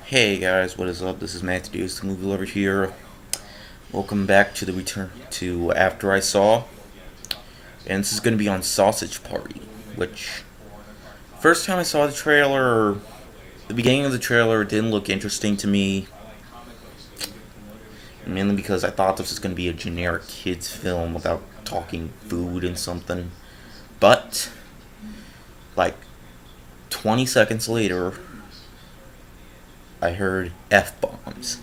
Hey guys, what is up? This is Matthew, the movie lover here. Welcome back to the return to After I Saw, and this is going to be on Sausage Party. Which first time I saw the trailer, the beginning of the trailer didn't look interesting to me, mainly because I thought this was going to be a generic kids film without talking food and something. But like 20 seconds later, I heard f bombs,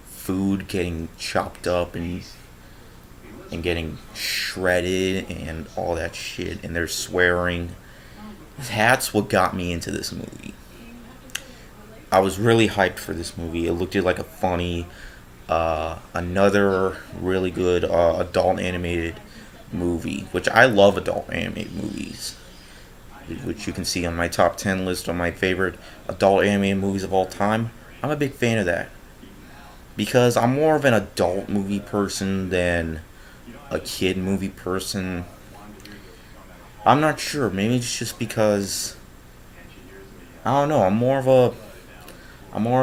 food getting chopped up and getting shredded and all that shit, and they're swearing. That's what got me into this movie. I was really hyped for this movie. It looked like a funny, another really good adult animated movie, which I love adult animated movies, which you can see on my top 10 list of my favorite adult animated movies of all time. I'm a big fan of that because I'm more of an adult movie person than a kid movie person. I'm not sure. Maybe it's just because I don't know. I'm more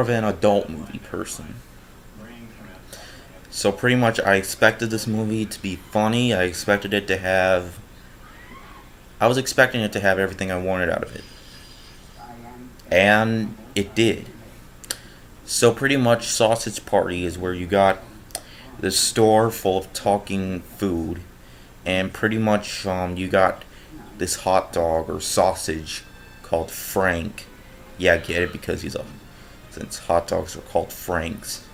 of an adult movie person. So pretty much, I expected this movie to be funny. I was expecting it to have everything I wanted out of it, and it did. So pretty much, Sausage Party is where you got this store full of talking food, and pretty much you got this hot dog or sausage called Frank. Yeah, I get it because since hot dogs are called Franks.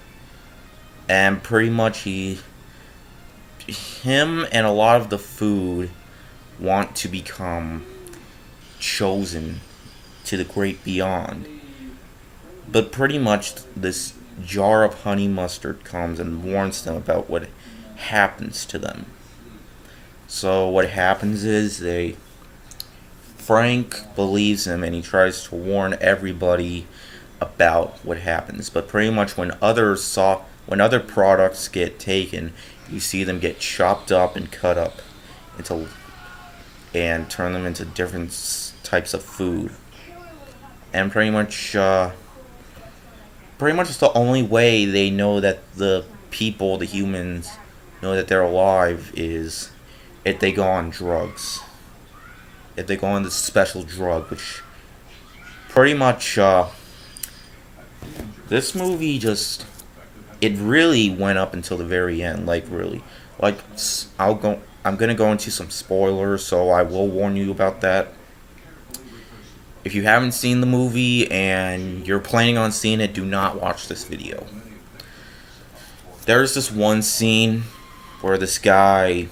And pretty much him and a lot of the food want to become chosen to the great beyond. But pretty much this jar of honey mustard comes and warns them about what happens to them. So what happens is Frank believes him and he tries to warn everybody about what happens. But pretty much when other products get taken, you see them get chopped up and cut up into and turn them into different types of food. And pretty much it's the only way they know that the humans, know that they're alive is if they go on drugs. If they go on this special drug, which pretty much this movie just it really went up until the very end. Like really, like I'm gonna go into some spoilers, so I will warn you about that. If you haven't seen the movie and you're planning on seeing it, do not watch this video. There's this one scene where this guy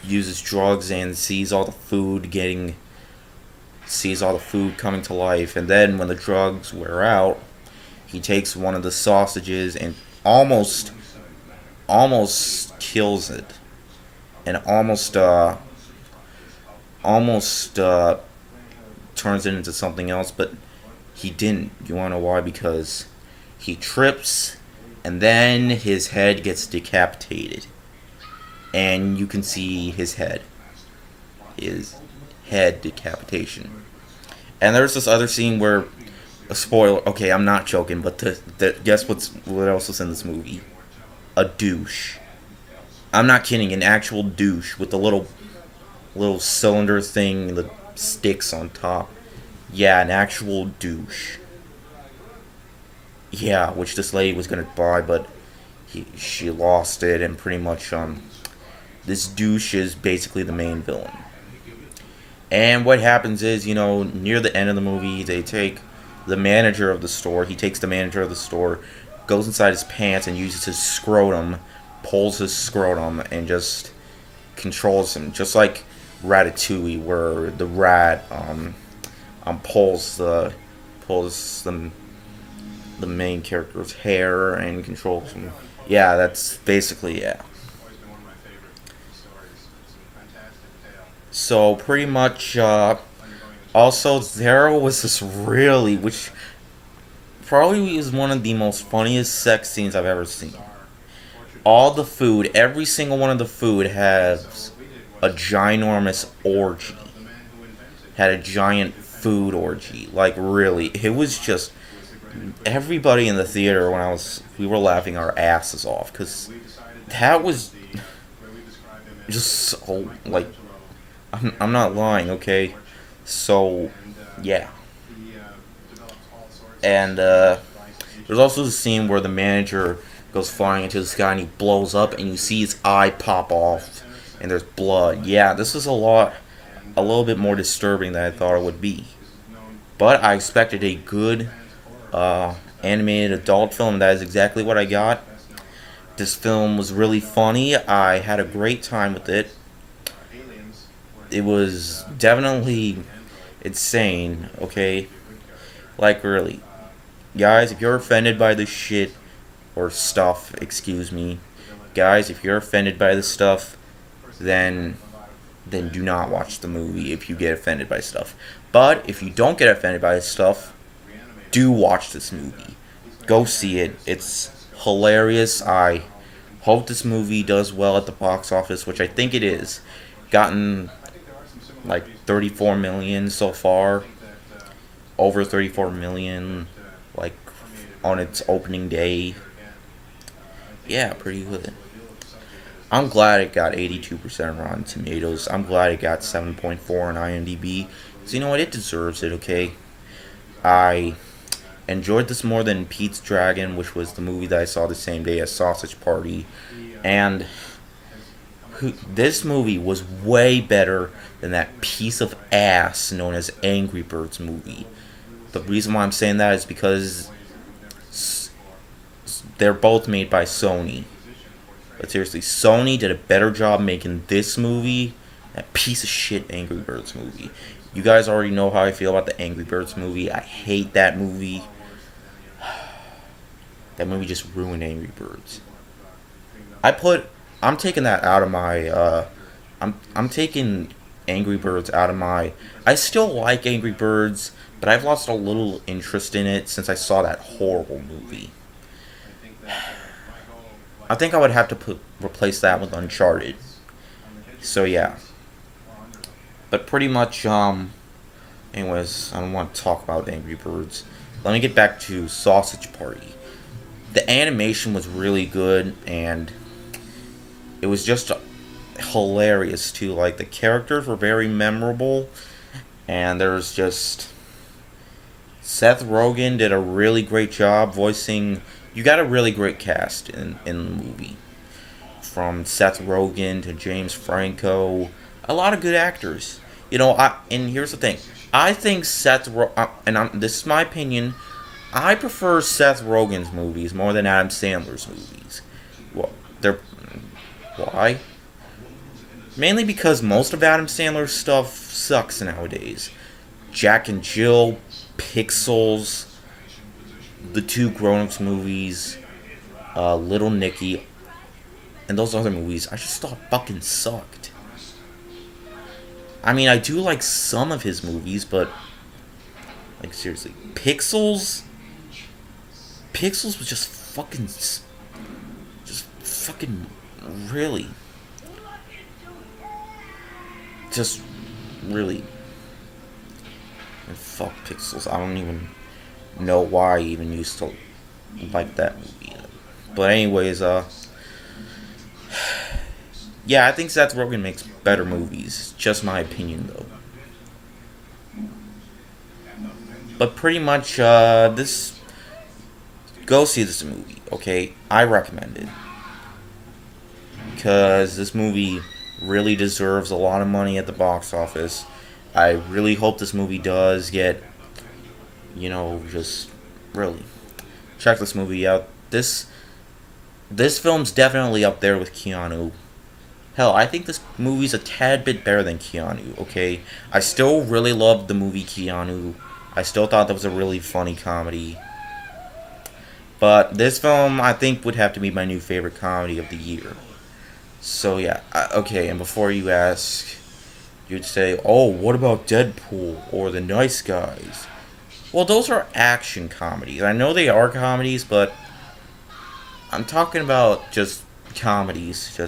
uses drugs and sees all the food coming to life, and then when the drugs wear out, he takes one of the sausages and almost kills it, and almost turns it into something else, but he didn't. You wanna know why? Because he trips, and then his head gets decapitated, and you can see his head decapitation. And there's this other scene where a spoiler. Okay, I'm not joking, but guess what else was in this movie? A douche. I'm not kidding. An actual douche with the little cylinder thing, the sticks on top. Yeah, an actual douche. Yeah, which this lady was gonna buy, but she lost it, and pretty much this douche is basically the main villain. And what happens is, near the end of the movie, they take the manager of the store. He takes the manager of the store, goes inside his pants, and uses his scrotum, pulls his scrotum, and just controls him, just like Ratatouille, where the rat pulls the main character's hair and controls him. Yeah, that's basically yeah. So pretty much, also there was this which probably is one of the most funniest sex scenes I've ever seen. All the food, every single one of the food has a ginormous orgy. Had a giant food orgy. Like, really, it was just everybody in the theater we were laughing our asses off because that was just so, like, I'm not lying, okay? So, yeah. And there's also the scene where the manager goes flying into the sky and he blows up and you see his eye pop off and there's blood. Yeah, this is a little bit more disturbing than I thought it would be. But I expected a good animated adult film. That is exactly what I got. This film was really funny. I had a great time with it. It was definitely insane, okay? Like, really. Guys, if you're offended by this shit, or stuff, excuse me. Guys, if you're offended by this stuff, then do not watch the movie if you get offended by stuff. But if you don't get offended by this stuff, do watch this movie. Go see it. It's hilarious. I hope this movie does well at the box office, which I think it is. Gotten like 34 million so far. Over 34 million, like, on its opening day. Yeah, pretty good. I'm glad it got 82% on Rotten Tomatoes. I'm glad it got 7.4 on IMDb. So you know what? It deserves it, okay? I enjoyed this more than Pete's Dragon, which was the movie that I saw the same day as Sausage Party. And this movie was way better than that piece of ass known as Angry Birds movie. The reason why I'm saying that is because they're both made by Sony. But seriously, Sony did a better job making this movie, that piece of shit Angry Birds movie. You guys already know how I feel about the Angry Birds movie. I hate that movie. That movie just ruined Angry Birds. I'm taking that out of my, I'm taking Angry Birds out of my, I still like Angry Birds, but I've lost a little interest in it since I saw that horrible movie. I think I would have to replace that with Uncharted. So yeah. But pretty much, anyways, I don't want to talk about Angry Birds. Let me get back to Sausage Party. The animation was really good, and it was just hilarious too. Like, the characters were very memorable, and there's just Seth Rogen did a really great job voicing. You got a really great cast in the movie, from Seth Rogen to James Franco. A lot of good actors. You know, and here's the thing. I think this is my opinion. I prefer Seth Rogen's movies more than Adam Sandler's movies. Well, why? Mainly because most of Adam Sandler's stuff sucks nowadays. Jack and Jill, Pixels, the two Grown Ups movies, Little Nicky, and those other movies I just thought fucking sucked. I mean, I do like some of his movies, but, like, seriously, Pixels was just fucking, really, just really, and fuck Pixels. I don't even know why I even used to like that movie. But anyways, yeah, I think Seth Rogen makes better movies. Just my opinion, though. But pretty much, go see this movie, okay? I recommend it. Because this movie really deserves a lot of money at the box office. I really hope this movie does get, just really check this movie out. This film's definitely up there with Keanu. Hell, I think this movie's a tad bit better than Keanu, okay? I still really loved the movie Keanu. I still thought that was a really funny comedy. But this film, I think, would have to be my new favorite comedy of the year. So, yeah. Okay, and before you ask, you'd say, oh, what about Deadpool or The Nice Guys? Well, those are action comedies. I know they are comedies, but I'm talking about just comedies,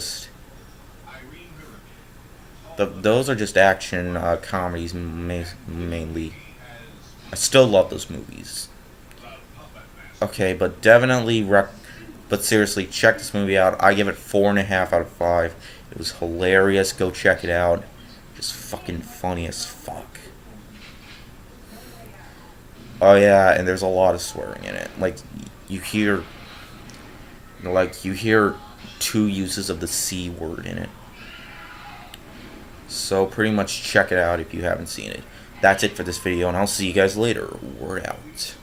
those are just action comedies mainly. I still love those movies. Okay, but definitely but seriously, check this movie out. I give it 4.5 out of 5. It was hilarious. Go check it out. Just fucking funny as fuck. Oh yeah, and there's a lot of swearing in it. You hear, you hear 2 uses of the C word in it. So pretty much check it out if you haven't seen it. That's it for this video, and I'll see you guys later. We're out.